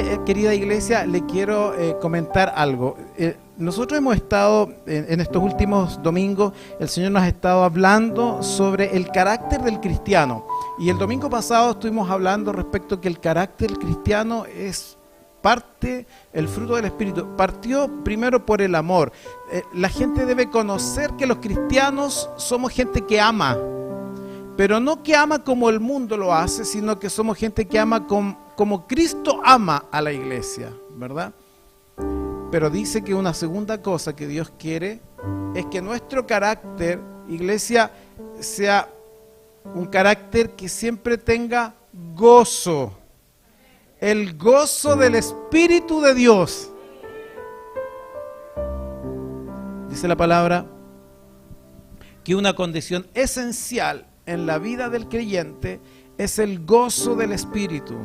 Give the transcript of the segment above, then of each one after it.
Mire, querida iglesia, le quiero comentar algo. Nosotros hemos estado, en estos últimos domingos, el Señor nos ha estado hablando sobre el carácter del cristiano. Y el domingo pasado estuvimos hablando respecto a que el carácter cristiano es parte, el fruto del Espíritu. Partió primero por el amor. La gente debe conocer que los cristianos somos gente que ama. Pero no que ama como el mundo lo hace, sino que somos gente que ama como Cristo ama a la iglesia, ¿verdad? Pero dice que una segunda cosa que Dios quiere es que nuestro carácter, iglesia, sea un carácter que siempre tenga gozo. El gozo del Espíritu de Dios. Dice la palabra que una condición esencial en la vida del creyente es el gozo del Espíritu.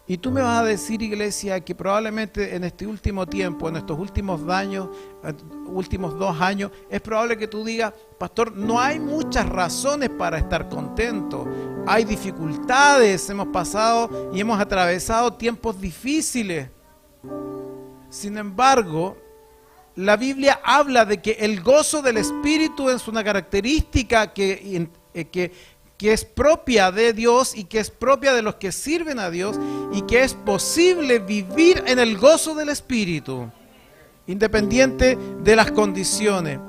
Y tú me vas a decir, iglesia, que probablemente en este último tiempo, en estos últimos años, últimos 2 años, es probable que tú digas, pastor, no hay muchas razones para estar contento. Hay dificultades, hemos pasado y hemos atravesado tiempos difíciles. Sin embargo, la Biblia habla de que el gozo del Espíritu es una característica que es propia de Dios y que es propia de los que sirven a Dios y que es posible vivir en el gozo del Espíritu, independiente de las condiciones.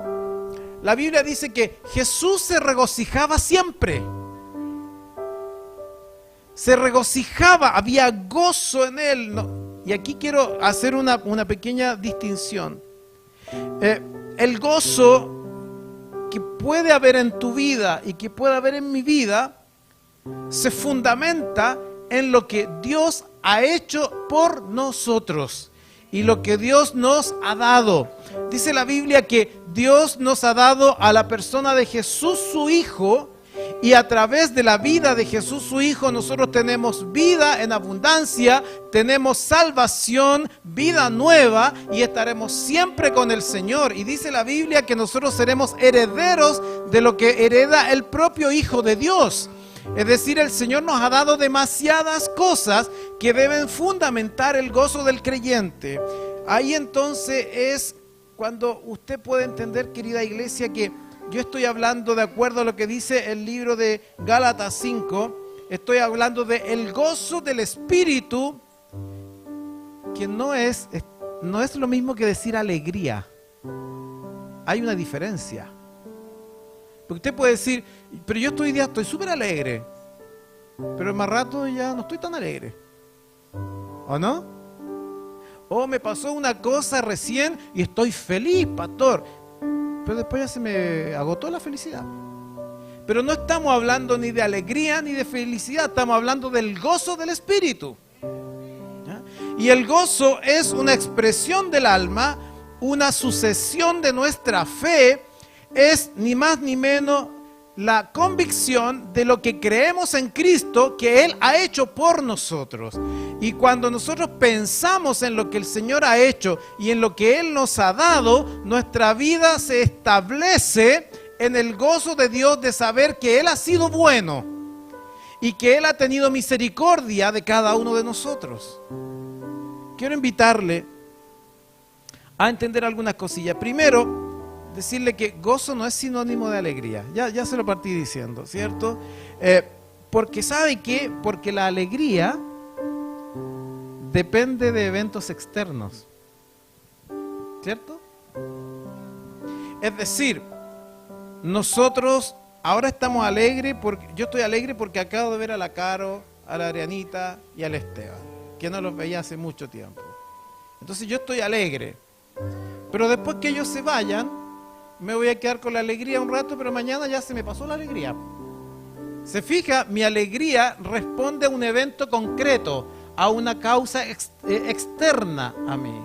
La Biblia dice que Jesús se regocijaba siempre. Se regocijaba, había gozo en Él. Y aquí quiero hacer una pequeña distinción. El gozo que puede haber en tu vida y que puede haber en mi vida se fundamenta en lo que Dios ha hecho por nosotros y lo que Dios nos ha dado. Dice la Biblia que Dios nos ha dado a la persona de Jesús su Hijo, y a través de la vida de Jesús su Hijo nosotros tenemos vida en abundancia, tenemos salvación, vida nueva, y estaremos siempre con el Señor. Y dice la Biblia que nosotros seremos herederos de lo que hereda el propio Hijo de Dios. Es decir, el Señor nos ha dado demasiadas cosas que deben fundamentar el gozo del creyente. Ahí entonces es cuando usted puede entender, querida iglesia, que yo estoy hablando de acuerdo a lo que dice el libro de Gálatas 5, estoy hablando de el gozo del Espíritu, que no es lo mismo que decir alegría. Hay una diferencia. Porque usted puede decir, pero yo estoy súper alegre, pero más rato ya no estoy tan alegre. ¿O no? O me pasó una cosa recién y estoy feliz, pastor, pero después ya se me agotó la felicidad. Pero no estamos hablando ni de alegría ni de felicidad, estamos hablando del gozo del Espíritu. ¿Ya? Y el gozo es una expresión del alma, una sucesión de nuestra fe, es ni más ni menos la convicción de lo que creemos en Cristo, que Él ha hecho por nosotros. Y cuando nosotros pensamos en lo que el Señor ha hecho y en lo que Él nos ha dado, nuestra vida se establece en el gozo de Dios de saber que Él ha sido bueno y que Él ha tenido misericordia de cada uno de nosotros. Quiero invitarle a entender algunas cosillas. Primero, decirle que gozo no es sinónimo de alegría. Ya se lo partí diciendo, ¿cierto? Porque ¿sabe qué? Porque la alegría depende de eventos externos, ¿cierto? Es decir, nosotros ahora estamos alegres, yo estoy alegre porque acabo de ver a la Caro, a la Adrianita y al Esteban, que no los veía hace mucho tiempo. Entonces yo estoy alegre, pero después que ellos se vayan, me voy a quedar con la alegría un rato, pero mañana ya se me pasó la alegría. Se fija, mi alegría responde a un evento concreto, a una causa externa a mí,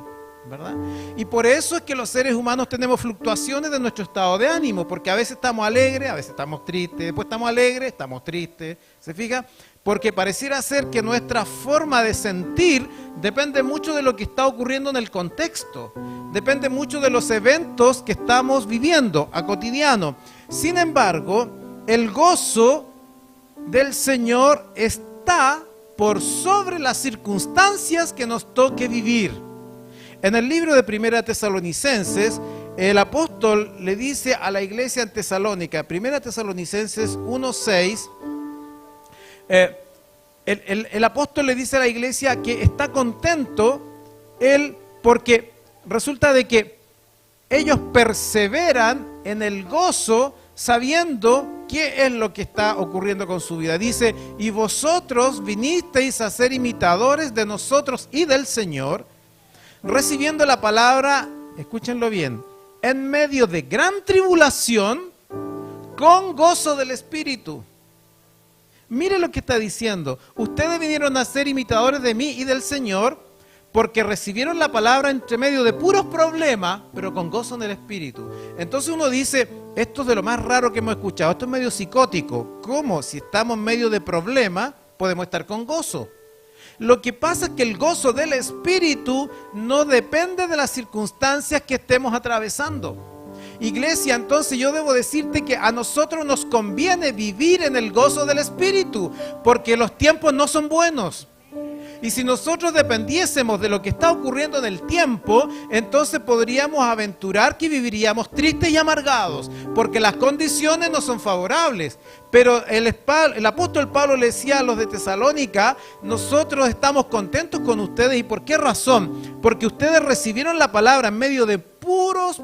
¿verdad? Y por eso es que los seres humanos tenemos fluctuaciones de nuestro estado de ánimo, porque a veces estamos alegres, a veces estamos tristes, después estamos alegres, estamos tristes. ¿Se fija? Porque pareciera ser que nuestra forma de sentir depende mucho de lo que está ocurriendo en el contexto, depende mucho de los eventos que estamos viviendo a cotidiano. Sin embargo, el gozo del Señor está por sobre las circunstancias que nos toque vivir. En el libro de Primera Tesalonicenses, el apóstol le dice a la iglesia en Tesalónica, Primera Tesalonicenses 1:6, el apóstol le dice a la iglesia que está contento él porque resulta de que ellos perseveran en el gozo sabiendo qué es lo que está ocurriendo con su vida. Dice, y vosotros vinisteis a ser imitadores de nosotros y del Señor, recibiendo la palabra, escúchenlo bien, en medio de gran tribulación, con gozo del Espíritu. Mire lo que está diciendo. Ustedes vinieron a ser imitadores de mí y del Señor, porque recibieron la palabra entre medio de puros problemas, pero con gozo en el Espíritu. Entonces uno dice, esto es de lo más raro que hemos escuchado, esto es medio psicótico. ¿Cómo? Si estamos en medio de problemas, podemos estar con gozo. Lo que pasa es que el gozo del Espíritu no depende de las circunstancias que estemos atravesando. Iglesia, entonces yo debo decirte que a nosotros nos conviene vivir en el gozo del Espíritu, porque los tiempos no son buenos. Y si nosotros dependiésemos de lo que está ocurriendo en el tiempo, entonces podríamos aventurar que viviríamos tristes y amargados, porque las condiciones no son favorables. Pero el apóstol Pablo le decía a los de Tesalónica, nosotros estamos contentos con ustedes. ¿Y por qué razón? Porque ustedes recibieron la palabra en medio de puros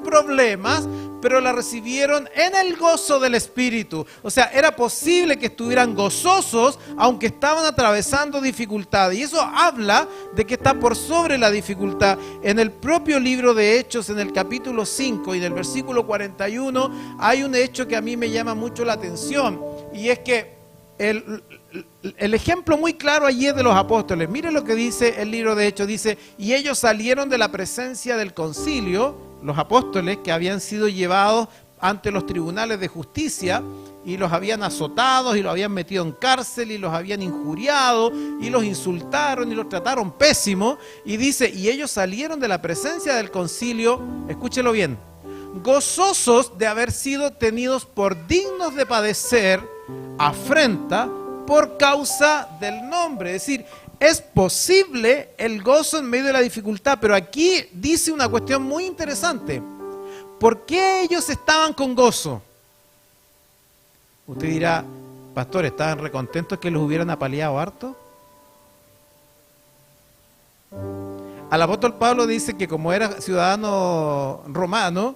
problemas, pero la recibieron en el gozo del Espíritu. O sea, era posible que estuvieran gozosos aunque estaban atravesando dificultades. Y eso habla de que está por sobre la dificultad. En el propio libro de Hechos, en el capítulo 5 y del versículo 41, hay un hecho que a mí me llama mucho la atención. Y es que el ejemplo muy claro allí es de los apóstoles. Miren lo que dice el libro de Hechos. Dice, y ellos salieron de la presencia del concilio, los apóstoles que habían sido llevados ante los tribunales de justicia y los habían azotado y los habían metido en cárcel y los habían injuriado y los insultaron y los trataron pésimo. Y dice, y ellos salieron de la presencia del concilio, escúchelo bien, gozosos de haber sido tenidos por dignos de padecer afrenta por causa del nombre. Es decir, es posible el gozo en medio de la dificultad, pero aquí dice una cuestión muy interesante. ¿Por qué ellos estaban con gozo? Usted dirá, pastor, ¿estaban recontentos que los hubieran apaleado harto? Al apóstol Pablo dice que como era ciudadano romano,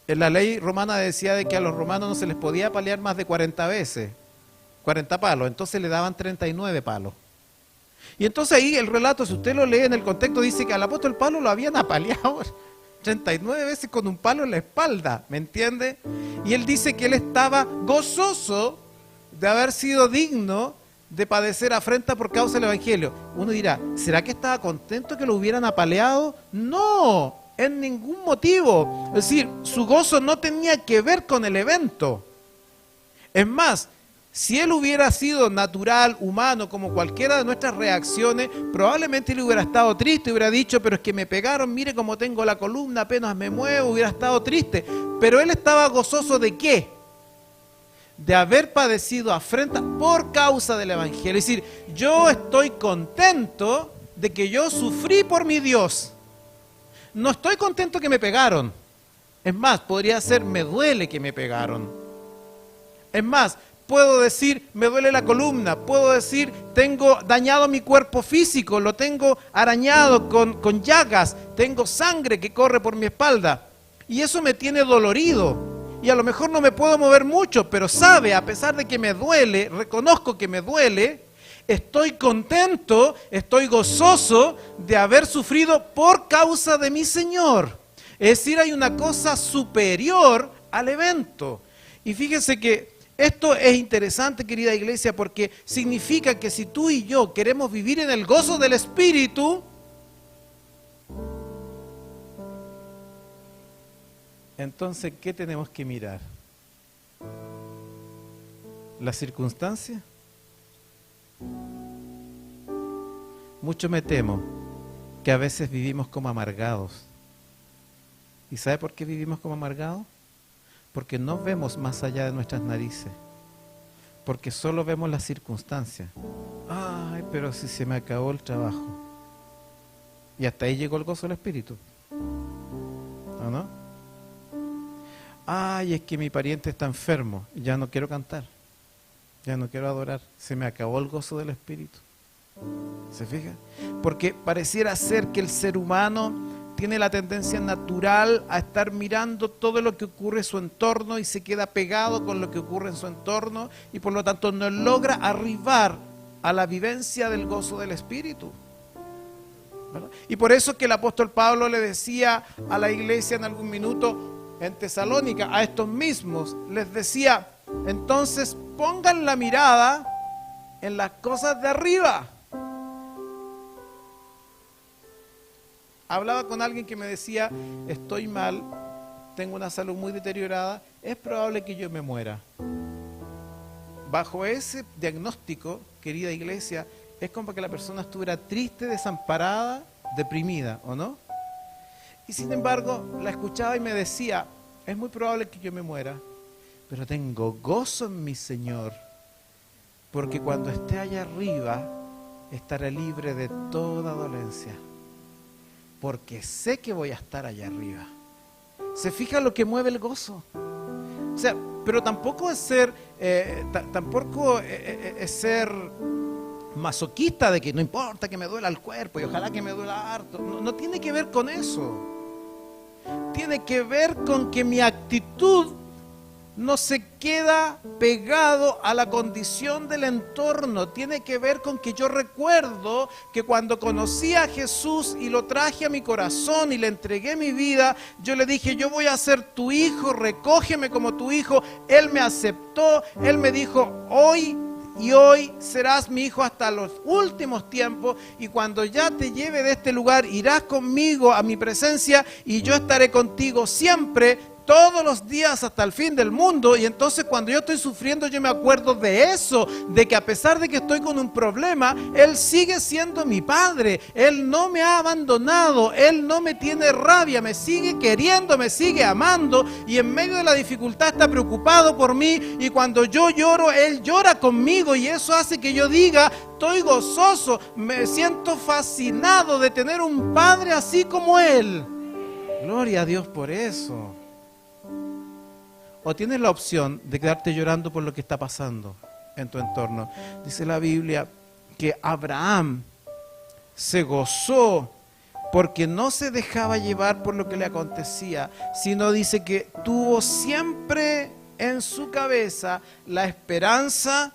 en la ley romana decía de que a los romanos no se les podía apalear más de 40 veces, 40 palos, entonces le daban 39 palos. Y entonces ahí el relato, si usted lo lee en el contexto, dice que al apóstol Pablo lo habían apaleado 39 veces con un palo en la espalda, ¿me entiende? Y él dice que él estaba gozoso de haber sido digno de padecer afrenta por causa del Evangelio. Uno dirá, ¿será que estaba contento que lo hubieran apaleado? No, en ningún motivo. Es decir, su gozo no tenía que ver con el evento. Es más, si él hubiera sido natural, humano, como cualquiera de nuestras reacciones, probablemente él hubiera estado triste, hubiera dicho, pero es que me pegaron, mire cómo tengo la columna, apenas me muevo, hubiera estado triste. Pero él estaba gozoso ¿de qué? De haber padecido afrenta por causa del Evangelio. Es decir, yo estoy contento de que yo sufrí por mi Dios. No estoy contento que me pegaron. Es más, podría ser, me duele que me pegaron. Es más, puedo decir, me duele la columna, puedo decir, tengo dañado mi cuerpo físico, lo tengo arañado con llagas, tengo sangre que corre por mi espalda y eso me tiene dolorido y a lo mejor no me puedo mover mucho, pero sabe, a pesar de que me duele, reconozco que me duele, estoy contento, estoy gozoso de haber sufrido por causa de mi Señor. Es decir, hay una cosa superior al evento. Y fíjense que esto es interesante, querida iglesia, porque significa que si tú y yo queremos vivir en el gozo del Espíritu, entonces, ¿qué tenemos que mirar? ¿La circunstancia? Mucho me temo que a veces vivimos como amargados. ¿Y sabe por qué vivimos como amargados? Porque no vemos más allá de nuestras narices. Porque solo vemos las circunstancias. pero si se me acabó el trabajo. Y hasta ahí llegó el gozo del Espíritu. ¿O no? Ay, es que mi pariente está enfermo, ya no quiero cantar, ya no quiero adorar, se me acabó el gozo del Espíritu. ¿Se fija? Porque pareciera ser que el ser humano tiene la tendencia natural a estar mirando todo lo que ocurre en su entorno y se queda pegado con lo que ocurre en su entorno y por lo tanto no logra arribar a la vivencia del gozo del Espíritu. ¿Verdad? Y por eso que el apóstol Pablo le decía a la iglesia en algún minuto en Tesalónica, a estos mismos, les decía, entonces pongan la mirada en las cosas de arriba. Hablaba con alguien que me decía, estoy mal, tengo una salud muy deteriorada, es probable que yo me muera. Bajo ese diagnóstico, querida iglesia, es como que la persona estuviera triste, desamparada, deprimida, ¿o no? Y sin embargo, la escuchaba y me decía, es muy probable que yo me muera, pero tengo gozo en mi Señor, porque cuando esté allá arriba, estaré libre de toda dolencia, porque sé que voy a estar allá arriba. ¿Se fija lo que mueve el gozo? O sea, pero tampoco es ser, es ser masoquista de que no importa que me duela el cuerpo y ojalá que me duela harto. No tiene que ver con eso. Tiene que ver con que mi actitud no se queda pegado a la condición del entorno. Tiene que ver con que yo recuerdo que cuando conocí a Jesús y lo traje a mi corazón y le entregué mi vida, yo le dije, yo voy a ser tu hijo, recógeme como tu hijo. Él me aceptó, él me dijo, hoy serás mi hijo hasta los últimos tiempos, y cuando ya te lleve de este lugar, irás conmigo a mi presencia y yo estaré contigo siempre, todos los días hasta el fin del mundo. Y entonces cuando yo estoy sufriendo, yo me acuerdo de eso, de que a pesar de que estoy con un problema, Él sigue siendo mi Padre, Él no me ha abandonado, Él no me tiene rabia, me sigue queriendo, me sigue amando, y en medio de la dificultad está preocupado por mí, y cuando yo lloro, Él llora conmigo, y eso hace que yo diga, estoy gozoso, me siento fascinado de tener un Padre así como Él. Gloria a Dios por eso. O tienes la opción de quedarte llorando por lo que está pasando en tu entorno. Dice la Biblia que Abraham se gozó porque no se dejaba llevar por lo que le acontecía, sino dice que tuvo siempre en su cabeza la esperanza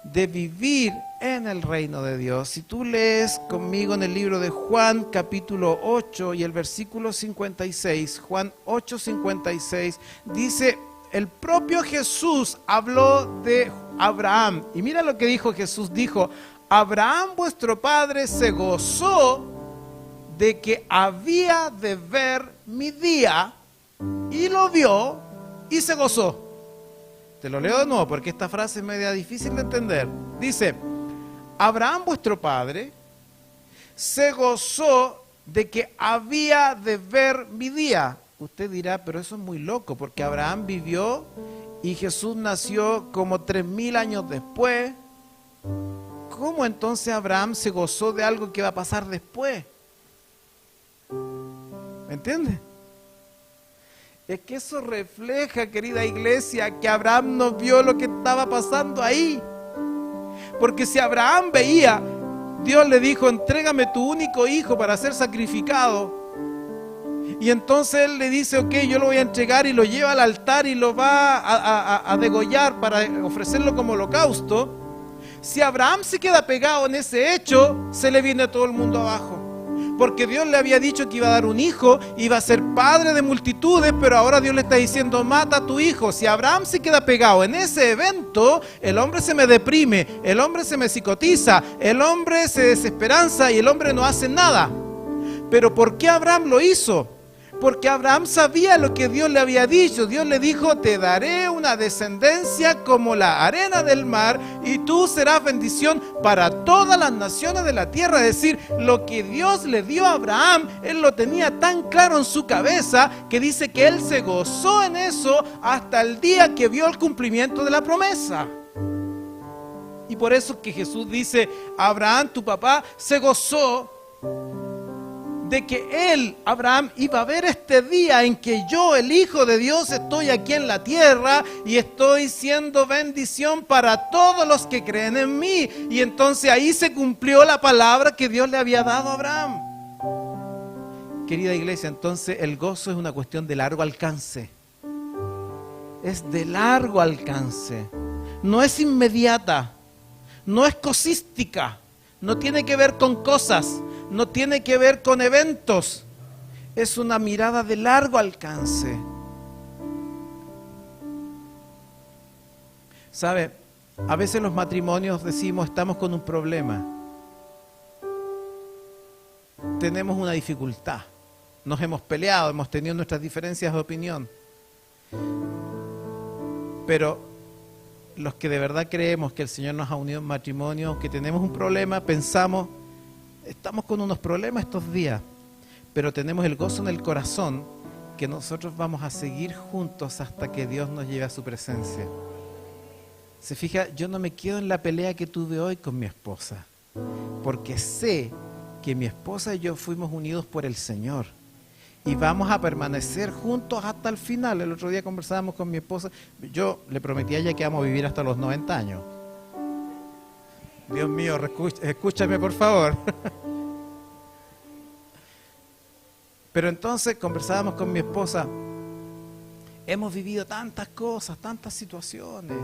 de vivir en el reino de Dios. Si tú lees conmigo en el libro de Juan capítulo 8 y el versículo 56, Juan 8:56, dice, el propio Jesús habló de Abraham, y mira lo que dijo Jesús, dijo, Abraham vuestro padre se gozó de que había de ver mi día, y lo vio y se gozó. Te lo leo de nuevo porque esta frase es media difícil de entender. Dice, Abraham vuestro padre se gozó de que había de ver mi día. Usted dirá, pero eso es muy loco, porque Abraham vivió y Jesús nació como 3000 años después. ¿Cómo entonces Abraham se gozó de algo que va a pasar después? ¿Me entiendes? Es que eso refleja, querida iglesia, que Abraham no vio lo que estaba pasando ahí. Porque si Abraham veía, Dios le dijo, entrégame tu único hijo para ser sacrificado. Y entonces él le dice, ok, yo lo voy a entregar, y lo lleva al altar y lo va a degollar para ofrecerlo como holocausto. Si Abraham se queda pegado en ese hecho, se le viene a todo el mundo abajo. Porque Dios le había dicho que iba a dar un hijo, iba a ser padre de multitudes, pero ahora Dios le está diciendo, mata a tu hijo. Si Abraham se queda pegado en ese evento, el hombre se me deprime, el hombre se me psicotiza, el hombre se desesperanza y el hombre no hace nada. Pero ¿por qué Abraham lo hizo? Porque Abraham sabía lo que Dios le había dicho. Dios le dijo, te daré una descendencia como la arena del mar, y tú serás bendición para todas las naciones de la tierra. Es decir, lo que Dios le dio a Abraham, él lo tenía tan claro en su cabeza, que dice que él se gozó en eso hasta el día que vio el cumplimiento de la promesa. Y por eso que Jesús dice, Abraham, tu papá, se gozó de que él, Abraham, iba a ver este día en que yo, el Hijo de Dios, estoy aquí en la tierra y estoy siendo bendición para todos los que creen en mí. Y entonces ahí se cumplió la palabra que Dios le había dado a Abraham. Querida iglesia, entonces el gozo es una cuestión de largo alcance. Es de largo alcance. No es inmediata, no es cosística, no tiene que ver con cosas, no tiene que ver con eventos. Es una mirada de largo alcance. ¿Sabe? A veces los matrimonios decimos, estamos con un problema. Tenemos una dificultad. Nos hemos peleado, hemos tenido nuestras diferencias de opinión. Pero los que de verdad creemos que el Señor nos ha unido en matrimonio, que tenemos un problema, pensamos, estamos con unos problemas estos días, pero tenemos el gozo en el corazón que nosotros vamos a seguir juntos hasta que Dios nos lleve a su presencia. Se fija, yo no me quedo en la pelea que tuve hoy con mi esposa, porque sé que mi esposa y yo fuimos unidos por el Señor y vamos a permanecer juntos hasta el final. El otro día conversábamos con mi esposa, yo le prometí a ella que vamos a vivir hasta los 90 años. Dios mío, escúchame por favor. Pero entonces conversábamos con mi esposa, hemos vivido tantas cosas, tantas situaciones,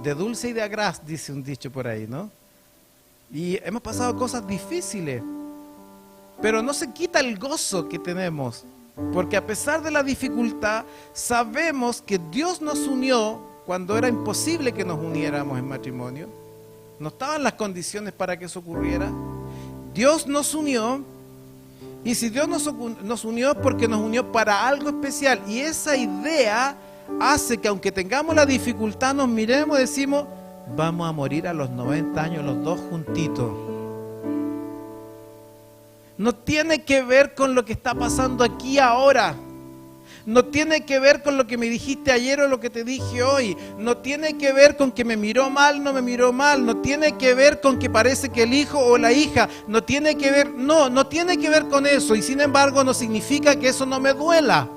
de dulce y de agraz, dice un dicho por ahí, ¿no? Y hemos pasado cosas difíciles, pero no se quita el gozo que tenemos, porque a pesar de la dificultad, sabemos que Dios nos unió cuando era imposible que nos uniéramos en matrimonio. No estaban las condiciones para que eso ocurriera. Dios nos unió, y si Dios nos unió es porque nos unió para algo especial. Y esa idea hace que aunque tengamos la dificultad, nos miremos y decimos, vamos a morir a los 90 años los dos juntitos. No tiene que ver con lo que está pasando aquí ahora. No tiene que ver con lo que me dijiste ayer o lo que te dije hoy. No tiene que ver con que me miró mal, no me miró mal. No tiene que ver con que parece que el hijo o la hija. No tiene que ver, no tiene que ver con eso. Y sin embargo no significa que eso no me duela.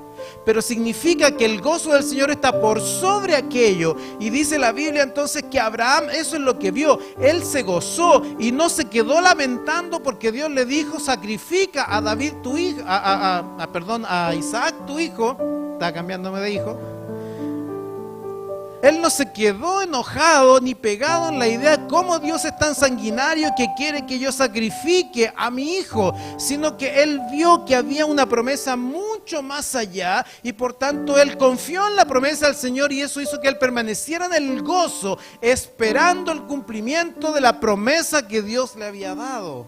Pero significa que el gozo del Señor está por sobre aquello. Y dice la Biblia entonces que Abraham, eso es lo que vio. Él se gozó y no se quedó lamentando porque Dios le dijo, sacrifica a David tu hijo, a Isaac tu hijo. Está cambiándome de hijo. Él no se quedó enojado ni pegado en la idea cómo Dios es tan sanguinario que quiere que yo sacrifique a mi hijo, sino que él vio que había una promesa mucho más allá y por tanto él confió en la promesa del Señor y eso hizo que él permaneciera en el gozo, esperando el cumplimiento de la promesa que Dios le había dado.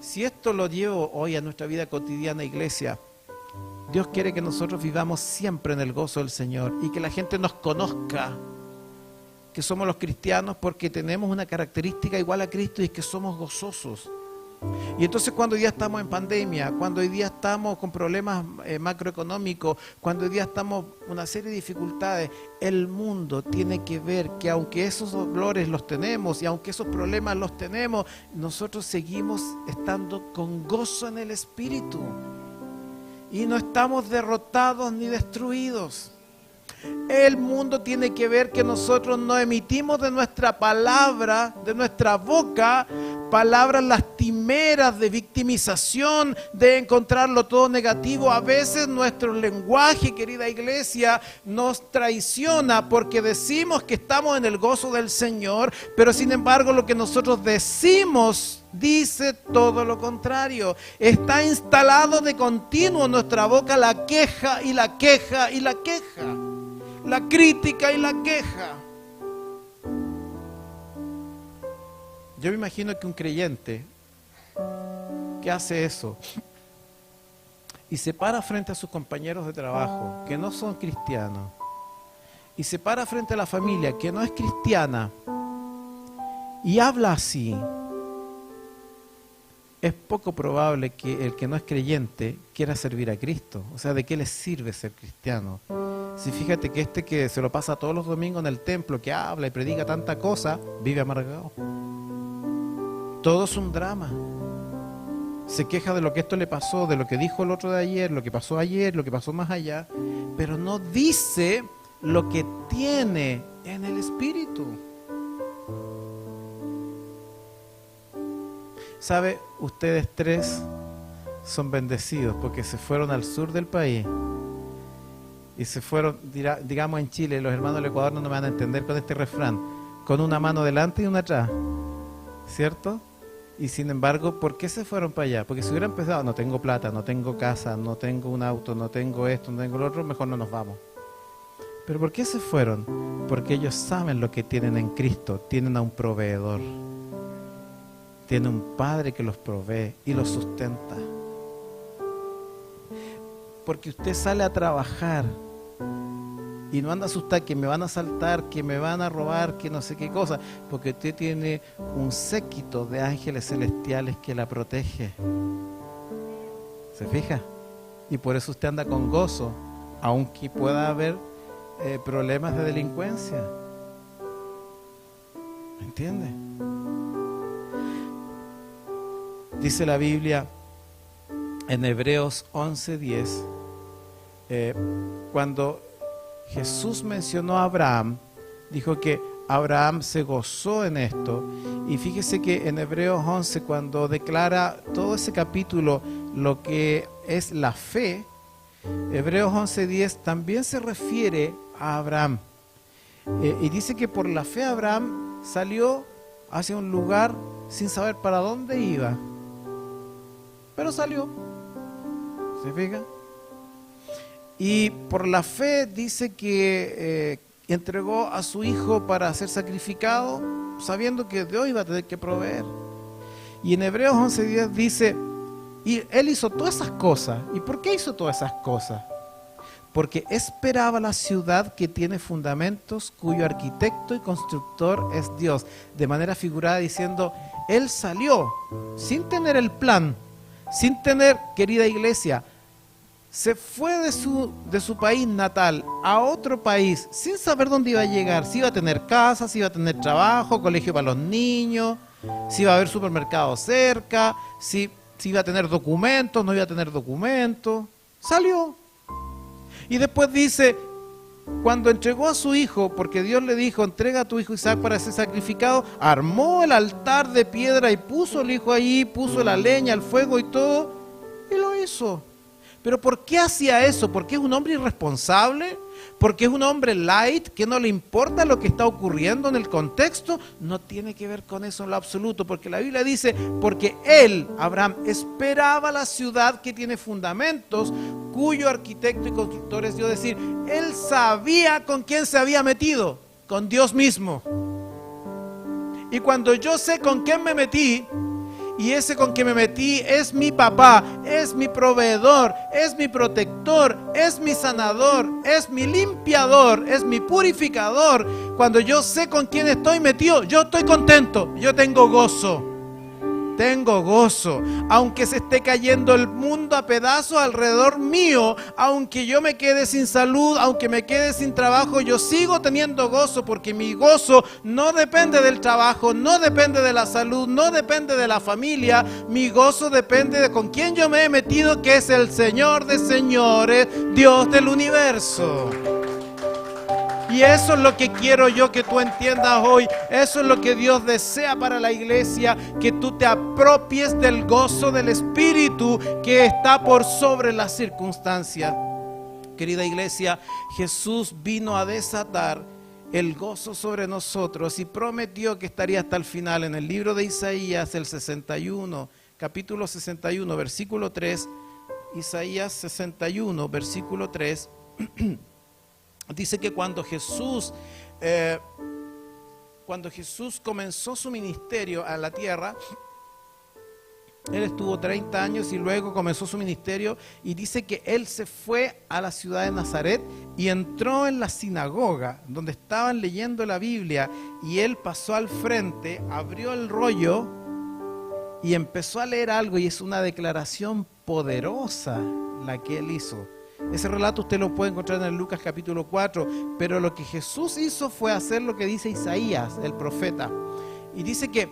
Si esto lo llevo hoy a nuestra vida cotidiana, iglesia, Dios quiere que nosotros vivamos siempre en el gozo del Señor y que la gente nos conozca, que somos los cristianos porque tenemos una característica igual a Cristo y es que somos gozosos. Y entonces cuando hoy día estamos en pandemia, cuando hoy día estamos con problemas macroeconómicos, cuando hoy día estamos con una serie de dificultades, el mundo tiene que ver que aunque esos dolores los tenemos y aunque esos problemas los tenemos, nosotros seguimos estando con gozo en el Espíritu. Y no estamos derrotados ni destruidos. El mundo tiene que ver que nosotros no emitimos de nuestra palabra, de nuestra boca, palabras lastimeras de victimización, de encontrarlo todo negativo. A veces nuestro lenguaje, querida iglesia, nos traiciona porque decimos que estamos en el gozo del Señor, pero sin embargo lo que nosotros decimos dice todo lo contrario. Está instalado de continuo en nuestra boca la queja y la queja y la queja. La crítica y la queja. Yo me imagino que un creyente que hace eso y se para frente a sus compañeros de trabajo que no son cristianos y se para frente a la familia que no es cristiana y habla así, es poco probable que el que no es creyente quiera servir a Cristo. O sea, ¿de qué le sirve ser cristiano? Si fíjate que este que se lo pasa todos los domingos en el templo, que habla y predica tanta cosa, vive amargado. Todo es un drama. Se queja de lo que esto le pasó, de lo que dijo el otro de ayer, lo que pasó más allá, pero no dice lo que tiene en el espíritu. ¿Sabe? Ustedes tres son bendecidos porque se fueron al sur del país y se fueron, digamos en Chile, los hermanos del Ecuador no me van a entender con este refrán, con una mano delante y una atrás, ¿cierto? Y sin embargo, ¿por qué se fueron para allá? Porque si hubieran pensado, no tengo plata, no tengo casa, no tengo un auto, no tengo esto, no tengo lo otro, mejor no nos vamos. ¿Pero por qué se fueron? Porque ellos saben lo que tienen en Cristo, tienen a un proveedor, tienen un Padre que los provee y los sustenta. Porque usted sale a trabajar y no anda asustado que me van a asaltar, que me van a robar, que no sé qué cosa, porque usted tiene un séquito de ángeles celestiales que la protege. ¿Se fija? Y por eso usted anda con gozo, aunque pueda haber problemas de delincuencia. ¿Me entiende? Dice la Biblia en Hebreos 11:10, cuando Jesús mencionó a Abraham, dijo que Abraham se gozó en esto. Y fíjese que en Hebreos 11, cuando declara todo ese capítulo lo que es la fe, Hebreos 11:10 también se refiere a Abraham. Y dice que por la fe Abraham salió hacia un lugar sin saber para dónde iba. Pero salió. ¿Se fija? Y por la fe dice que entregó a su hijo para ser sacrificado, sabiendo que Dios iba a tener que proveer. Y en Hebreos 11:10 dice, y él hizo todas esas cosas. ¿Y por qué hizo todas esas cosas? Porque esperaba la ciudad que tiene fundamentos, cuyo arquitecto y constructor es Dios. De manera figurada diciendo, él salió sin tener el plan, sin tener, querida iglesia, se fue de su país natal a otro país sin saber dónde iba a llegar, si iba a tener casa, si iba a tener trabajo, colegio para los niños, si iba a haber supermercado cerca, si iba a tener documentos, no iba a tener documentos. Salió. Y después dice, cuando entregó a su hijo, porque Dios le dijo, entrega a tu hijo Isaac para ser sacrificado, armó el altar de piedra y puso el hijo allí, puso la leña, el fuego y todo, y lo hizo. ¿Pero por qué hacía eso? ¿Porque es un hombre irresponsable? ¿Porque es un hombre light, que no le importa lo que está ocurriendo en el contexto? No tiene que ver con eso en lo absoluto, porque la Biblia dice, porque él, Abraham, esperaba la ciudad que tiene fundamentos, cuyo arquitecto y constructor es Dios. Es decir, él sabía con quién se había metido, con Dios mismo. Y cuando yo sé con quién me metí, y ese con que me metí es mi papá, es mi proveedor, es mi protector, es mi sanador, es mi limpiador, es mi purificador. Cuando yo sé con quién estoy metido, yo estoy contento, yo tengo gozo. Tengo gozo, aunque se esté cayendo el mundo a pedazos alrededor mío, aunque yo me quede sin salud, aunque me quede sin trabajo, yo sigo teniendo gozo, porque mi gozo no depende del trabajo, no depende de la salud, no depende de la familia. Mi gozo depende de con quién yo me he metido, que es el Señor de señores, Dios del universo. Y eso es lo que quiero yo que tú entiendas hoy. Eso es lo que Dios desea para la iglesia, que tú te apropies del gozo del Espíritu que está por sobre las circunstancias. Querida iglesia, Jesús vino a desatar el gozo sobre nosotros y prometió que estaría hasta el final. En el libro de Isaías, el 61, capítulo 61, versículo 3, Isaías 61, versículo 3, dice que cuando Jesús comenzó su ministerio a la tierra, él estuvo 30 años y luego comenzó su ministerio, y dice que él se fue a la ciudad de Nazaret y entró en la sinagoga donde estaban leyendo la Biblia, y él pasó al frente, abrió el rollo y empezó a leer algo, y es una declaración poderosa la que él hizo. Ese relato usted lo puede encontrar en el Lucas capítulo 4, pero lo que Jesús hizo fue hacer lo que dice Isaías, el profeta. Y dice que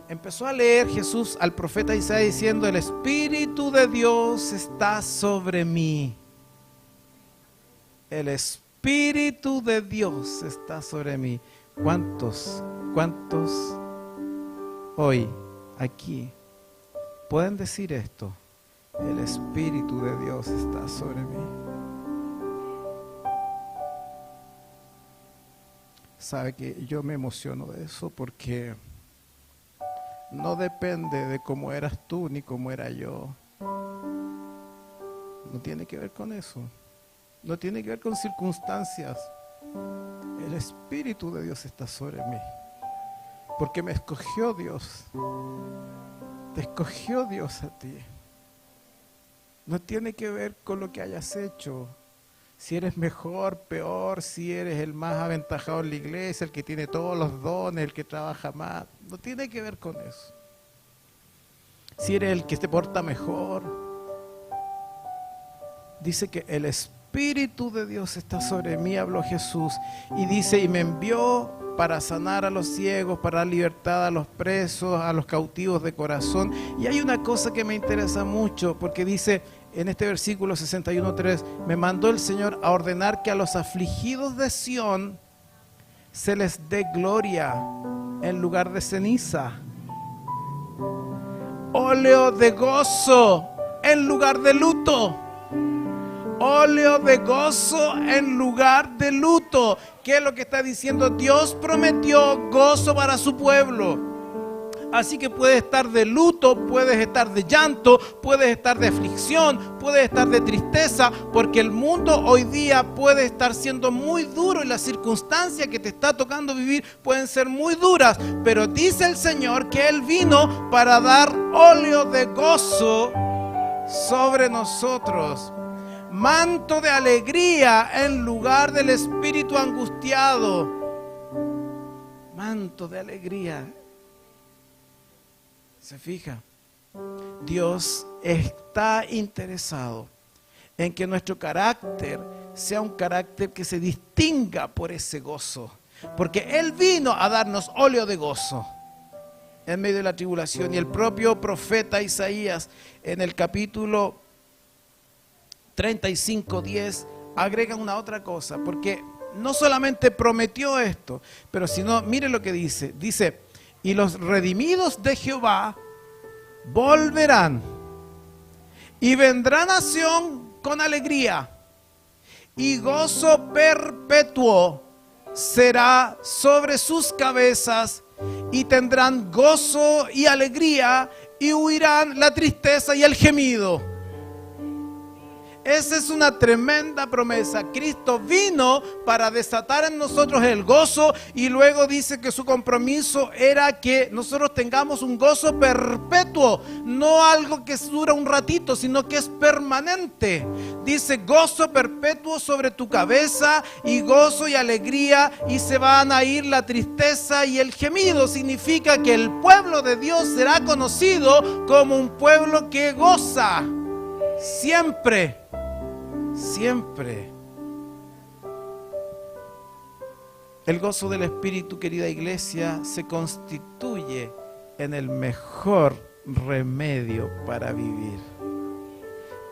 empezó a leer Jesús al profeta Isaías diciendo: el Espíritu de Dios está sobre mí. El Espíritu de Dios está sobre mí. ¿Cuántos hoy aquí pueden decir esto? El Espíritu de Dios está sobre mí. Sabe que yo me emociono de eso porque no depende de cómo eras tú ni cómo era yo. No tiene que ver con eso. No tiene que ver con circunstancias. El Espíritu de Dios está sobre mí. Porque me escogió Dios. Te escogió Dios a ti. No tiene que ver con lo que hayas hecho. Si eres mejor, peor, si eres el más aventajado en la iglesia, el que tiene todos los dones, el que trabaja más. No tiene que ver con eso. Si eres el que se porta mejor. Dice que el Espíritu de Dios está sobre mí, habló Jesús. Y dice, y me envió para sanar a los ciegos, para dar libertad a los presos, a los cautivos de corazón. Y hay una cosa que me interesa mucho, porque dice en este versículo 61:3, me mandó el Señor a ordenar que a los afligidos de Sión se les dé gloria en lugar de ceniza, óleo de gozo en lugar de luto. Óleo de gozo en lugar de luto. ¿Qué es lo que está diciendo? Dios prometió gozo para su pueblo. Así que puedes estar de luto, puedes estar de llanto, puedes estar de aflicción, puedes estar de tristeza, porque el mundo hoy día puede estar siendo muy duro y las circunstancias que te está tocando vivir pueden ser muy duras. Pero dice el Señor que Él vino para dar óleo de gozo sobre nosotros. Manto de alegría en lugar del espíritu angustiado. Manto de alegría. ¿Se fija? Dios está interesado en que nuestro carácter sea un carácter que se distinga por ese gozo. Porque Él vino a darnos óleo de gozo en medio de la tribulación. Y el propio profeta Isaías en el capítulo 35:10 agrega una otra cosa, porque no solamente prometió esto, pero sino, mire lo que dice, y los redimidos de Jehová volverán y vendrá nación con alegría y gozo perpetuo será sobre sus cabezas y tendrán gozo y alegría y huirán la tristeza y el gemido. Esa es una tremenda promesa. Cristo vino para desatar en nosotros el gozo y luego dice que su compromiso era que nosotros tengamos un gozo perpetuo, no algo que dura un ratito, sino que es permanente. Dice gozo perpetuo sobre tu cabeza y gozo y alegría y se van a ir la tristeza y el gemido. Significa que el pueblo de Dios será conocido como un pueblo que goza siempre. Siempre. El gozo del Espíritu, querida iglesia, se constituye en el mejor remedio para vivir.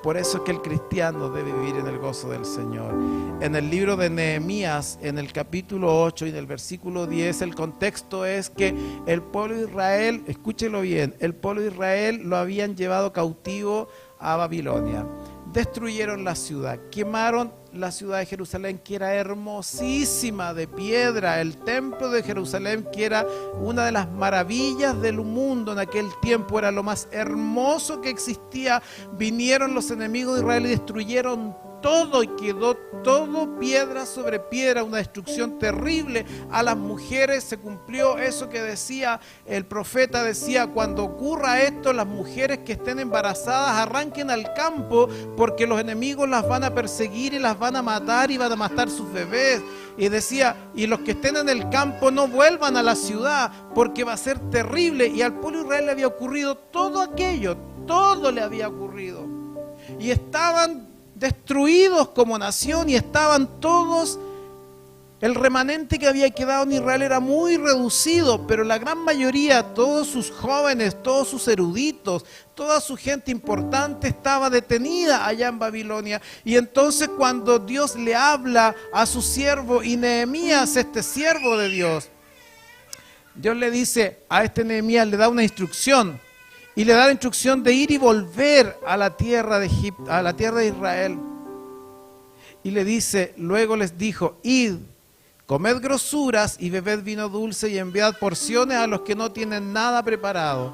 Por eso es que el cristiano debe vivir en el gozo del Señor. En el libro de Nehemías, en el capítulo 8 y en el versículo 10, el contexto es que el pueblo de Israel, escúchelo bien, el pueblo de Israel lo habían llevado cautivo a Babilonia. Destruyeron la ciudad, quemaron la ciudad de Jerusalén, que era hermosísima de piedra, el templo de Jerusalén, que era una de las maravillas del mundo en aquel tiempo, era lo más hermoso que existía. Vinieron los enemigos de Israel y destruyeron todo y quedó todo piedra sobre piedra, una destrucción terrible. A las mujeres se cumplió eso que decía el profeta, decía, cuando ocurra esto, las mujeres que estén embarazadas arranquen al campo porque los enemigos las van a perseguir y las van a matar y van a matar sus bebés. Y decía, y los que estén en el campo no vuelvan a la ciudad porque va a ser terrible. Y al pueblo de Israel le había ocurrido todo aquello, todo le había ocurrido. y estaban destruidos como nación y estaban todos, el remanente que había quedado en Israel era muy reducido, pero la gran mayoría, todos sus jóvenes, todos sus eruditos, toda su gente importante estaba detenida allá en Babilonia. Y entonces cuando Dios le habla a su siervo, y Nehemías, este siervo de Dios, Dios le dice a este Nehemías, le da una instrucción, y le da la instrucción de ir y volver a la tierra de Egipto, a la tierra de Israel. Y le dice, luego les dijo, id, comed grosuras y bebed vino dulce y enviad porciones a los que no tienen nada preparado,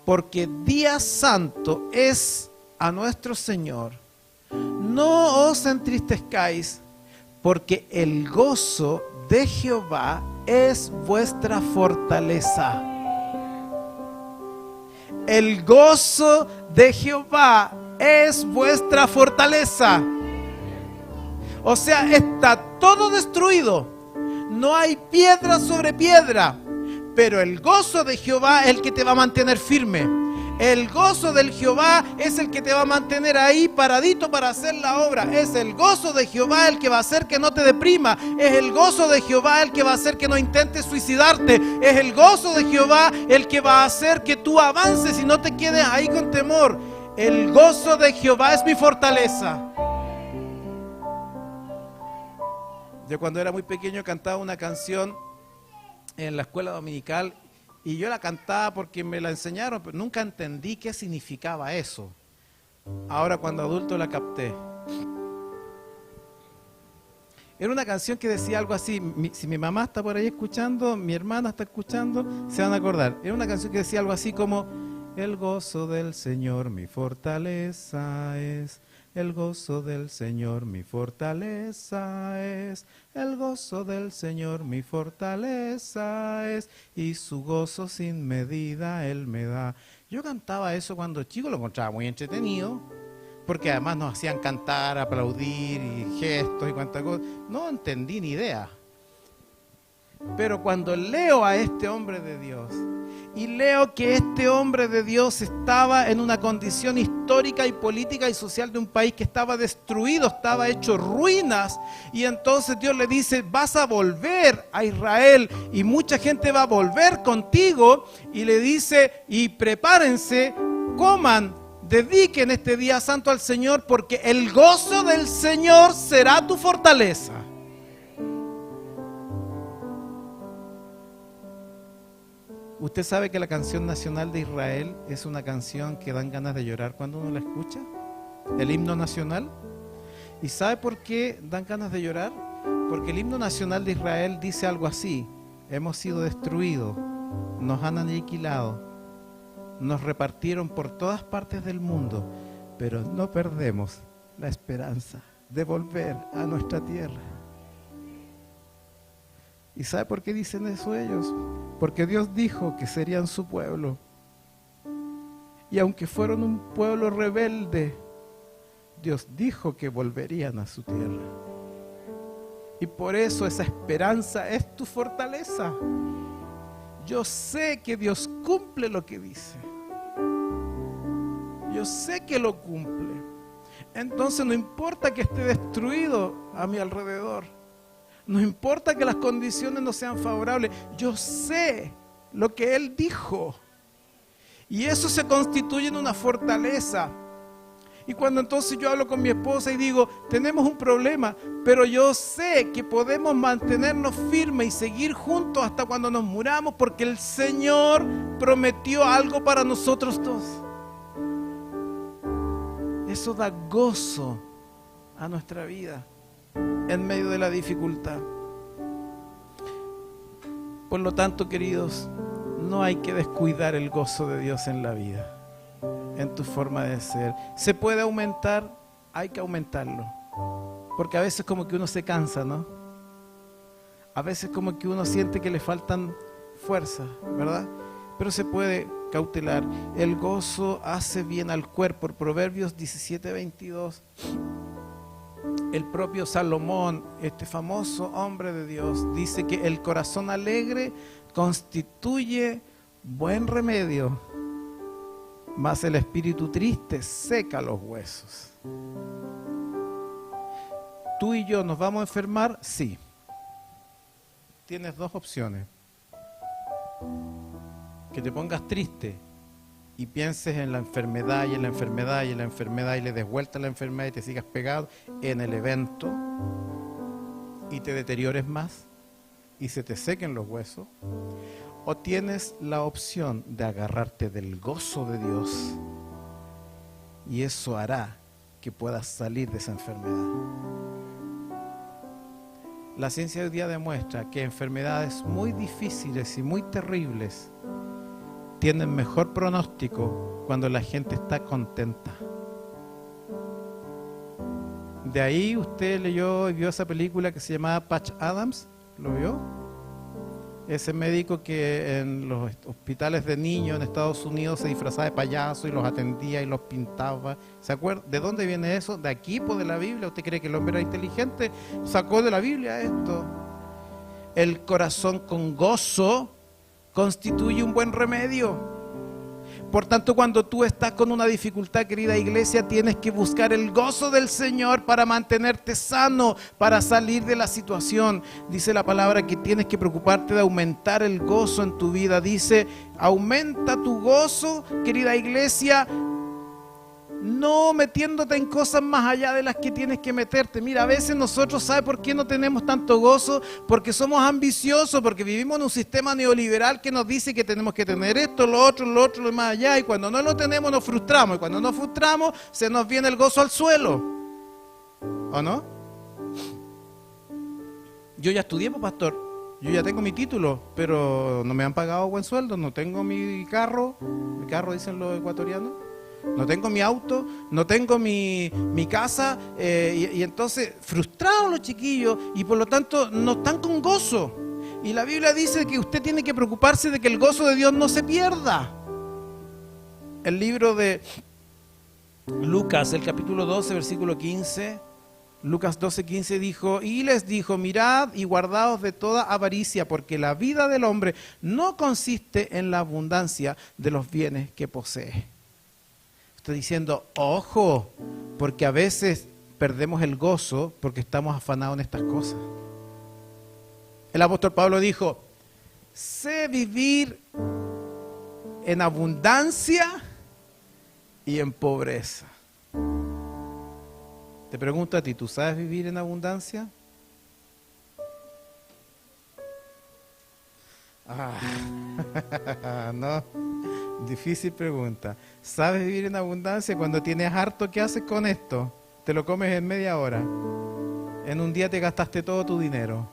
porque día santo es a nuestro Señor. No os entristezcáis, porque el gozo de Jehová es vuestra fortaleza. El gozo de Jehová es vuestra fortaleza. O sea, está todo destruido. No hay piedra sobre piedra, pero el gozo de Jehová es el que te va a mantener firme. El gozo del Jehová es el que te va a mantener ahí paradito para hacer la obra. Es el gozo de Jehová el que va a hacer que no te deprima. Es el gozo de Jehová el que va a hacer que no intentes suicidarte. Es el gozo de Jehová el que va a hacer que tú avances y no te quedes ahí con temor. El gozo de Jehová es mi fortaleza. Yo cuando era muy pequeño cantaba una canción en la escuela dominical y yo la cantaba porque me la enseñaron, pero nunca entendí qué significaba eso. Ahora cuando adulto la capté. Era una canción que decía algo así, si mi mamá está por ahí escuchando, mi hermana está escuchando, se van a acordar. Era una canción que decía algo así como, el gozo del Señor mi fortaleza es. El gozo del Señor mi fortaleza es, el gozo del Señor mi fortaleza es, y su gozo sin medida Él me da. Yo cantaba eso cuando chico, lo encontraba muy entretenido, porque además nos hacían cantar, aplaudir y gestos y cuantas cosas. No entendí ni idea. Pero cuando leo a este hombre de Dios, y leo que este hombre de Dios estaba en una condición histórica y política y social de un país que estaba destruido, estaba hecho ruinas, y entonces Dios le dice, vas a volver a Israel y mucha gente va a volver contigo, y le dice, y prepárense, coman, dediquen este día santo al Señor, porque el gozo del Señor será tu fortaleza. ¿Usted sabe que la canción nacional de Israel es una canción que dan ganas de llorar cuando uno la escucha? El himno nacional. ¿Y sabe por qué dan ganas de llorar? Porque el himno nacional de Israel dice algo así: hemos sido destruidos, nos han aniquilado, nos repartieron por todas partes del mundo, pero no perdemos la esperanza de volver a nuestra tierra. ¿Y sabe por qué dicen eso ellos? Porque Dios dijo que serían su pueblo. Y aunque fueron un pueblo rebelde, Dios dijo que volverían a su tierra. Y por eso esa esperanza es tu fortaleza. Yo sé que Dios cumple lo que dice. Yo sé que lo cumple. Entonces no importa que esté destruido a mi alrededor. No importa que las condiciones no sean favorables, yo sé lo que Él dijo. Y eso se constituye en una fortaleza. Y cuando entonces yo hablo con mi esposa y digo, tenemos un problema, pero yo sé que podemos mantenernos firmes y seguir juntos hasta cuando nos muramos, porque el Señor prometió algo para nosotros dos. Eso da gozo a nuestra vida en medio de la dificultad. Por lo tanto, queridos, no hay que descuidar el gozo de Dios en la vida, en tu forma de ser. ¿Se puede aumentar? Hay que aumentarlo. Porque a veces como que uno se cansa, ¿no? A veces como que uno siente que le faltan fuerzas, ¿verdad? Pero se puede cautelar. El gozo hace bien al cuerpo. Proverbios 17:22. El propio Salomón, este famoso hombre de Dios, dice que el corazón alegre constituye buen remedio, mas el espíritu triste seca los huesos. ¿Tú y yo nos vamos a enfermar? Sí. Tienes dos opciones. Que te pongas triste y pienses en la enfermedad y en la enfermedad y en la enfermedad y le des vuelta a la enfermedad y te sigas pegado en el evento y te deteriores más y se te sequen los huesos. O tienes la opción de agarrarte del gozo de Dios y eso hará que puedas salir de esa enfermedad. La ciencia hoy día demuestra que enfermedades muy difíciles y muy terribles tienen mejor pronóstico cuando la gente está contenta. De ahí usted leyó y vio esa película que se llamaba Patch Adams, ¿lo vio? Ese médico que en los hospitales de niños en Estados Unidos se disfrazaba de payaso y los atendía y los pintaba. ¿Se acuerda? ¿De dónde viene eso? ¿De aquí, pues de la Biblia? ¿Usted cree que el hombre era inteligente? Sacó de la Biblia esto. El corazón con gozo constituye un buen remedio. Por tanto, cuando tú estás con una dificultad, querida iglesia, tienes que buscar el gozo del Señor para mantenerte sano, para salir de la situación. Dice la palabra que tienes que preocuparte de aumentar el gozo en tu vida. Dice, aumenta tu gozo, querida iglesia, no metiéndote en cosas más allá de las que tienes que meterte. Mira, a veces nosotros, ¿sabe por qué no tenemos tanto gozo? Porque somos ambiciosos, porque vivimos en un sistema neoliberal que nos dice que tenemos que tener esto, lo otro, lo más allá, y cuando no lo tenemos nos frustramos, y cuando nos frustramos se nos viene el gozo al suelo. ¿O no? Yo ya estudié, pues, pastor, yo ya tengo mi título, pero no me han pagado buen sueldo, no tengo mi carro dicen los ecuatorianos. No tengo mi auto, no tengo mi casa, y entonces frustrados los chiquillos y por lo tanto no están con gozo. Y la Biblia dice que usted tiene que preocuparse de que el gozo de Dios no se pierda. El libro de Lucas, el capítulo 12, versículo 15, Lucas 12:15 dijo, y les dijo, mirad y guardaos de toda avaricia, porque la vida del hombre no consiste en la abundancia de los bienes que posee. Estoy diciendo, ojo, porque a veces perdemos el gozo porque estamos afanados en estas cosas. El apóstol Pablo dijo, sé vivir en abundancia y en pobreza. Te pregunto a ti, ¿tú sabes vivir en abundancia? No, difícil pregunta. ¿Sabes vivir en abundancia? Cuando tienes harto, ¿qué haces con esto? Te lo comes en media hora. En un día te gastaste todo tu dinero,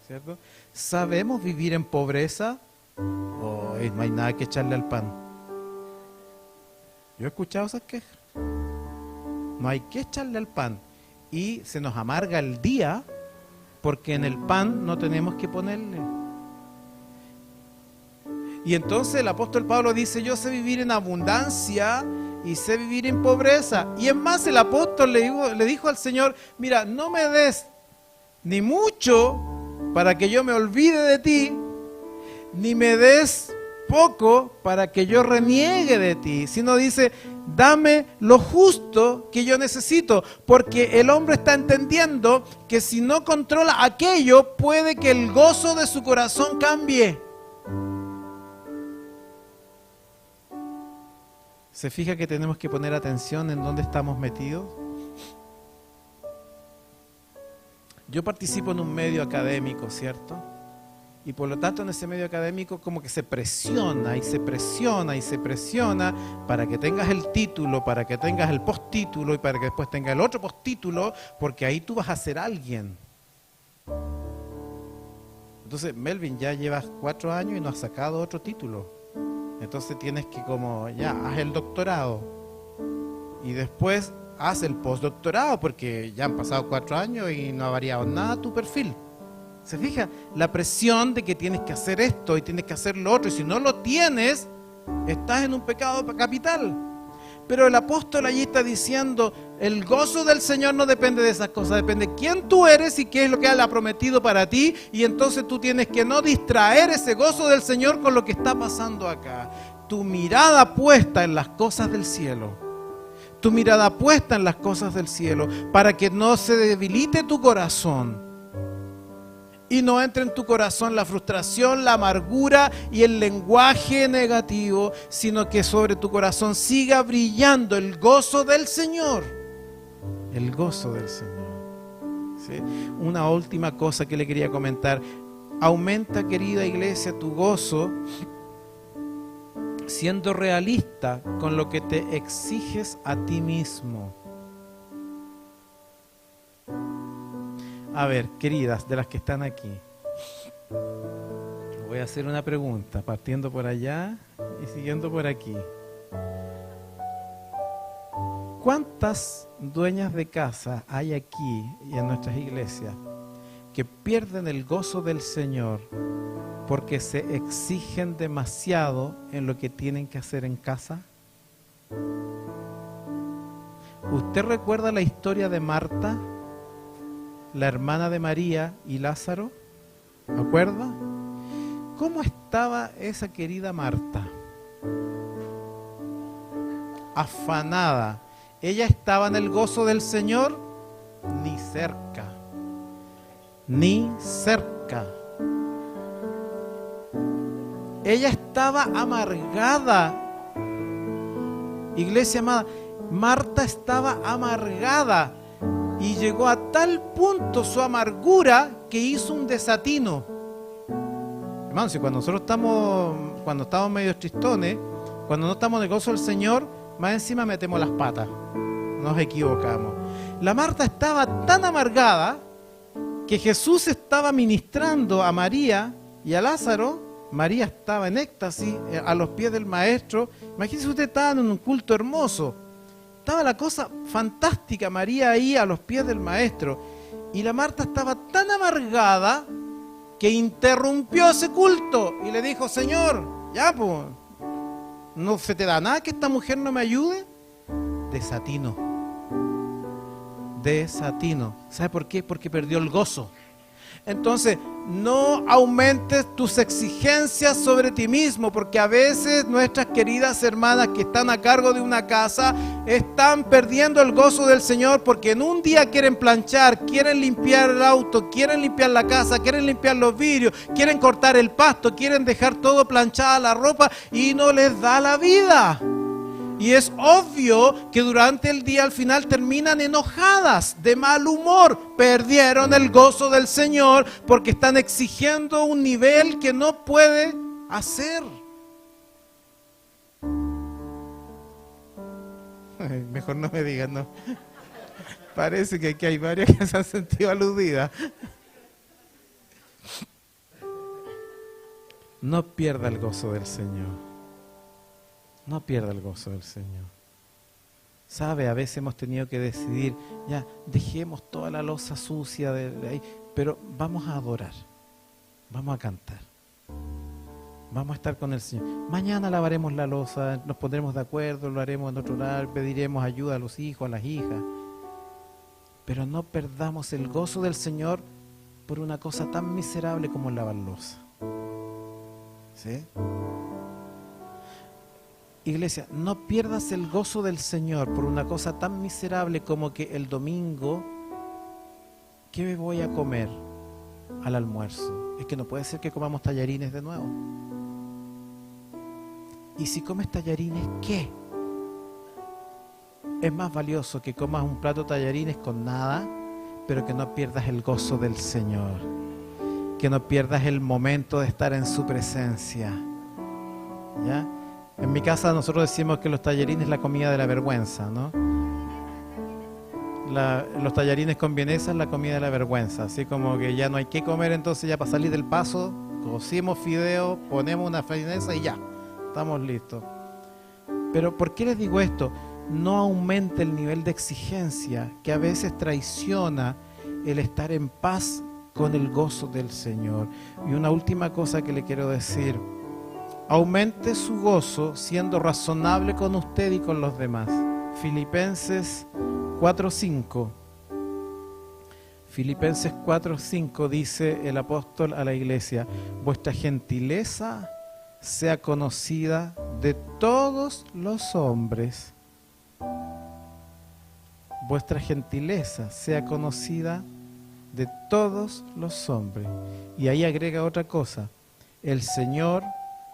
¿cierto? ¿Sabemos vivir en pobreza? No hay nada que echarle al pan. Yo he escuchado esas quejas. No hay que echarle al pan. Y se nos amarga el día porque en el pan no tenemos que ponerle. Y entonces el apóstol Pablo dice, yo sé vivir en abundancia y sé vivir en pobreza. Y es más, el apóstol le dijo al Señor, mira, no me des ni mucho para que yo me olvide de ti, ni me des poco para que yo reniegue de ti, sino dice, dame lo justo que yo necesito, porque el hombre está entendiendo que si no controla aquello, puede que el gozo de su corazón cambie. ¿Se fija que tenemos que poner atención en dónde estamos metidos? Yo participo en un medio académico, ¿cierto? Y por lo tanto en ese medio académico como que se presiona y se presiona y se presiona para que tengas el título, para que tengas el postítulo y para que después tengas el otro postítulo, porque ahí tú vas a ser alguien. Entonces, Melvin, ya llevas 4 años y no has sacado otro título. Entonces tienes que haz el doctorado y después haz el postdoctorado porque ya han pasado 4 años y no ha variado nada tu perfil. ¿Se fija? La presión de que tienes que hacer esto y tienes que hacer lo otro y si no lo tienes, estás en un pecado capital. Pero el apóstol allí está diciendo, el gozo del Señor no depende de esas cosas, depende de quién tú eres y qué es lo que Él ha prometido para ti. Y entonces tú tienes que no distraer ese gozo del Señor con lo que está pasando acá. Tu mirada puesta en las cosas del cielo. Tu mirada puesta en las cosas del cielo, para que no se debilite tu corazón. Y no entre en tu corazón la frustración, la amargura y el lenguaje negativo, sino que sobre tu corazón siga brillando el gozo del Señor. El gozo del Señor. ¿Sí? Una última cosa que le quería comentar. Aumenta, querida iglesia, tu gozo siendo realista con lo que te exiges a ti mismo. A ver, queridas, de las que están aquí, voy a hacer una pregunta, partiendo por allá y siguiendo por aquí. ¿Cuántas dueñas de casa hay aquí y en nuestras iglesias que pierden el gozo del Señor porque se exigen demasiado en lo que tienen que hacer en casa? ¿Usted recuerda la historia de Marta, la hermana de María y Lázaro? ¿Me acuerda? ¿Cómo estaba esa querida Marta? Afanada. ¿Ella estaba en el gozo del Señor? Ni cerca. Ni cerca. Ella estaba amargada. Iglesia amada, Marta estaba amargada. Y llegó a tal punto su amargura que hizo un desatino. Hermanos, si cuando nosotros estamos medio tristones, cuando no estamos en el gozo del Señor, más encima metemos las patas, nos equivocamos. La Marta estaba tan amargada que Jesús estaba ministrando a María y a Lázaro. María estaba en éxtasis a los pies del Maestro. Imagínense, usted estaba en un culto hermoso. Estaba la cosa fantástica, María ahí a los pies del Maestro. Y la Marta estaba tan amargada que interrumpió ese culto y le dijo: Señor, ya pues, ¿no se te da nada que esta mujer no me ayude? Desatino. Desatino. ¿Sabe por qué? Porque perdió el gozo. Entonces, no aumentes tus exigencias sobre ti mismo, porque a veces nuestras queridas hermanas que están a cargo de una casa están perdiendo el gozo del Señor porque en un día quieren planchar, quieren limpiar el auto, quieren limpiar la casa, quieren limpiar los vidrios, quieren cortar el pasto, quieren dejar todo planchada la ropa y no les da la vida. Y es obvio que durante el día al final terminan enojadas, de mal humor. Perdieron el gozo del Señor porque están exigiendo un nivel que no puede hacer. Ay, mejor no me digan, no. Parece que aquí hay varias que se han sentido aludidas. No pierda el gozo del Señor. No pierda el gozo del Señor. Sabe, a veces hemos tenido que decidir, ya, dejemos toda la loza sucia de ahí, pero vamos a adorar, vamos a cantar, vamos a estar con el Señor. Mañana lavaremos la loza, nos pondremos de acuerdo, lo haremos en otro lado, pediremos ayuda a los hijos, a las hijas. Pero no perdamos el gozo del Señor por una cosa tan miserable como lavar loza. ¿Sí? Iglesia, no pierdas el gozo del Señor por una cosa tan miserable como que el domingo, ¿qué me voy a comer al almuerzo? Es que no puede ser que comamos tallarines de nuevo. Y si comes tallarines, ¿qué? Es más valioso que comas un plato de tallarines con nada, pero que no pierdas el gozo del Señor, que no pierdas el momento de estar en su presencia. ¿Ya? En mi casa nosotros decimos que los tallarines es la comida de la vergüenza, ¿no? Los tallarines con vienesa es la comida de la vergüenza, así como que ya no hay que comer, entonces ya para salir del paso, cocimos fideos, ponemos una vienesa y ya, estamos listos. Pero ¿por qué les digo esto? No aumente el nivel de exigencia que a veces traiciona el estar en paz con el gozo del Señor. Y una última cosa que le quiero decir. aumente su gozo siendo razonable con usted y con los demás. Filipenses 4:5. Filipenses 4:5 dice el apóstol a la iglesia: vuestra gentileza sea conocida de todos los hombres. Vuestra gentileza sea conocida de todos los hombres. Y ahí agrega otra cosa: el Señor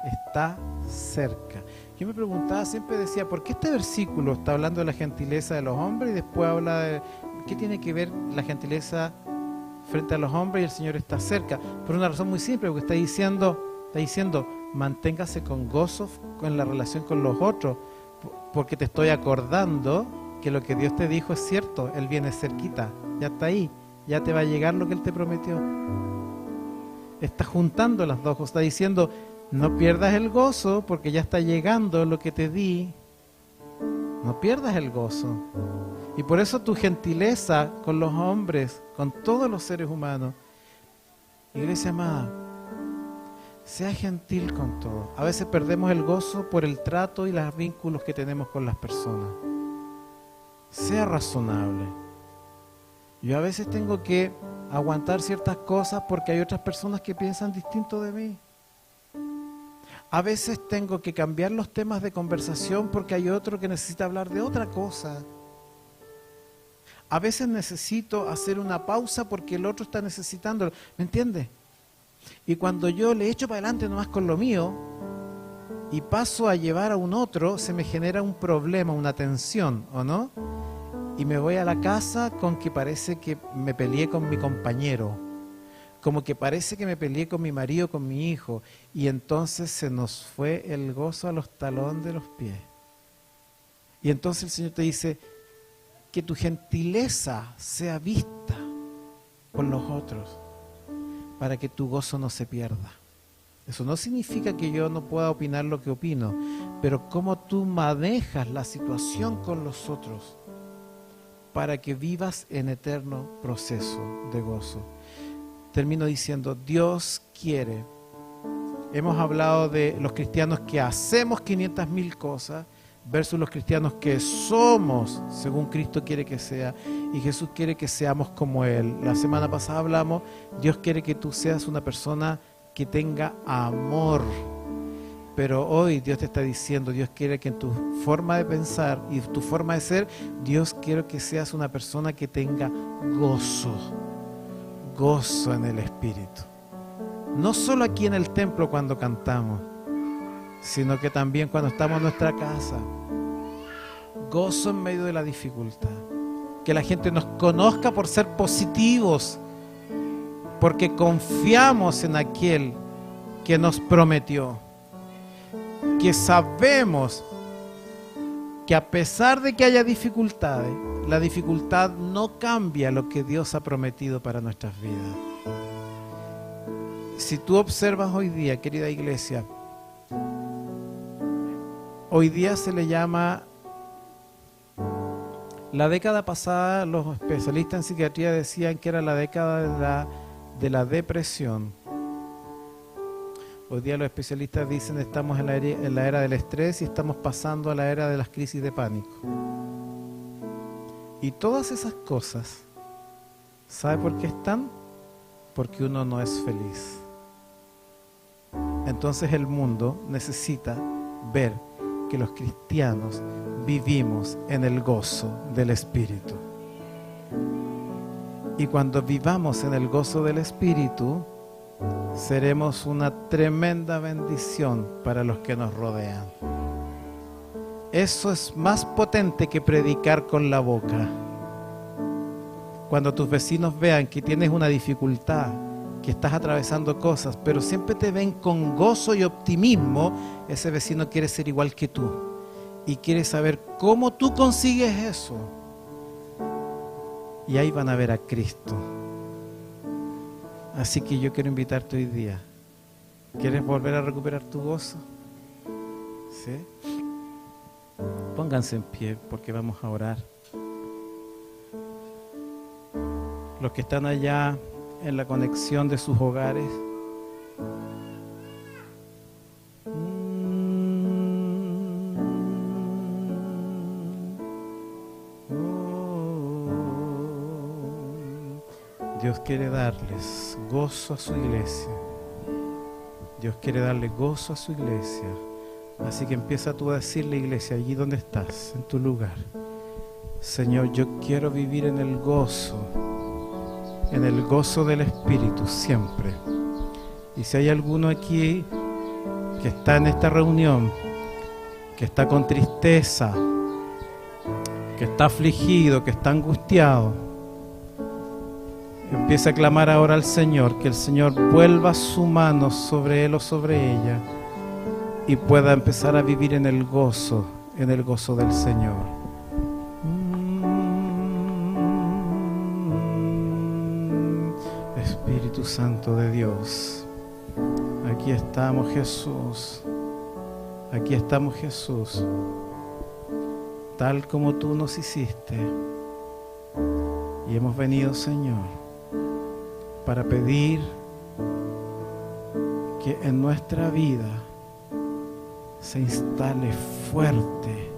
está cerca. Yo me preguntaba, siempre decía, ¿por qué este versículo está hablando de la gentileza de los hombres y después habla de qué tiene que ver la gentileza frente a los hombres y el Señor está cerca? Por una razón muy simple, porque está diciendo, manténgase con gozo en la relación con los otros, porque te estoy acordando que lo que Dios te dijo es cierto, Él viene cerquita, ya está ahí, ya te va a llegar lo que Él te prometió. Está juntando las dos cosas, está diciendo, no pierdas el gozo porque ya está llegando lo que te di. No pierdas el gozo. Y por eso tu gentileza con los hombres, con todos los seres humanos. Iglesia amada, sea gentil con todo. A veces perdemos el gozo por el trato y los vínculos que tenemos con las personas. Sea razonable. Yo a veces tengo que aguantar ciertas cosas porque hay otras personas que piensan distinto de mí. A veces tengo que cambiar los temas de conversación porque hay otro que necesita hablar de otra cosa. A veces necesito hacer una pausa porque el otro está necesitándolo. ¿Me entiendes? Y cuando yo le echo para adelante nomás con lo mío y paso a llevar a un otro, se me genera un problema, una tensión, ¿o no? Y me voy a la casa con que parece que me peleé con mi compañero. Como que parece que me peleé con mi marido, con mi hijo, y entonces se nos fue el gozo a los talones de los pies. Y entonces el Señor te dice, que tu gentileza sea vista por los otros, para que tu gozo no se pierda. Eso no significa que yo no pueda opinar lo que opino, pero cómo tú manejas la situación con los otros, para que vivas en eterno proceso de gozo. Termino diciendo, Dios quiere. Hemos hablado de los cristianos que hacemos 500.000 cosas versus los cristianos que somos según Cristo quiere que sea, y Jesús quiere que seamos como Él. La semana pasada hablamos, Dios quiere que tú seas una persona que tenga amor, pero hoy Dios te está diciendo, Dios quiere que en tu forma de pensar y tu forma de ser, Dios quiere que seas una persona que tenga gozo en el Espíritu. No solo aquí en el templo cuando cantamos, sino que también cuando estamos en nuestra casa. Gozo en medio de la dificultad. Que la gente nos conozca por ser positivos, porque confiamos en aquel que nos prometió. Que sabemos que a pesar de que haya dificultades, la dificultad no cambia lo que Dios ha prometido para nuestras vidas. Si tú observas hoy día, querida iglesia, hoy día se le llama, la década pasada los especialistas en psiquiatría decían que era la década de la depresión. Hoy día los especialistas dicen estamos en la era del estrés y estamos pasando a la era de las crisis de pánico. Y todas esas cosas, ¿sabe por qué están? Porque uno no es feliz. Entonces el mundo necesita ver que los cristianos vivimos en el gozo del Espíritu. Y cuando vivamos en el gozo del Espíritu, seremos una tremenda bendición para los que nos rodean. Eso es más potente que predicar con la boca. Cuando tus vecinos vean que tienes una dificultad, que estás atravesando cosas, pero siempre te ven con gozo y optimismo, ese vecino quiere ser igual que tú y quiere saber cómo tú consigues eso. Y ahí van a ver a Cristo. Así que yo quiero invitarte hoy día. ¿Quieres volver a recuperar tu gozo? ¿Sí? Pónganse en pie porque vamos a orar. Los que están allá en la conexión de sus hogares, Dios quiere darles gozo a su iglesia. Dios quiere darle gozo a su iglesia. Así que empieza tú a decirle, iglesia, allí donde estás, en tu lugar: Señor, yo quiero vivir en el gozo del Espíritu siempre. Y si hay alguno aquí que está en esta reunión, que está con tristeza, que está afligido, que está angustiado, empieza a clamar ahora al Señor, que el Señor vuelva su mano sobre él o sobre ella y pueda empezar a vivir en el gozo del Señor. Espíritu Santo de Dios, aquí estamos, Jesús. Aquí estamos, Jesús, tal como tú nos hiciste. Y hemos venido, Señor, para pedir que en nuestra vida se instale fuerte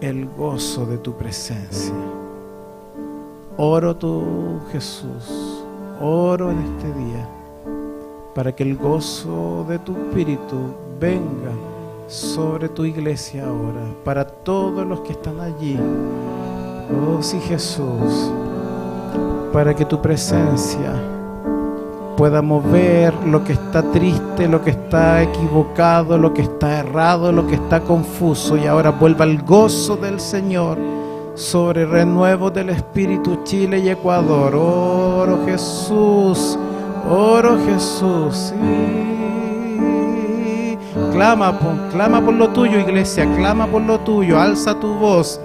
el gozo de tu presencia. Oro tú, Jesús, oro en este día para que el gozo de tu Espíritu venga sobre tu iglesia ahora, para todos los que están allí. Oh sí, Jesús, para que tu presencia pueda mover lo que está triste, lo que está equivocado, lo que está errado, lo que está confuso, y ahora vuelva el gozo del Señor sobre Renuevo del Espíritu, Chile y Ecuador. Oro Jesús, sí. Clama por lo tuyo, iglesia, clama por lo tuyo. Alza tu voz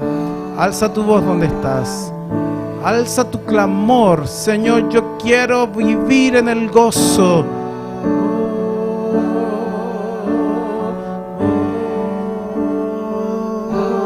donde estás. Alza tu clamor. Señor, yo quiero vivir en el gozo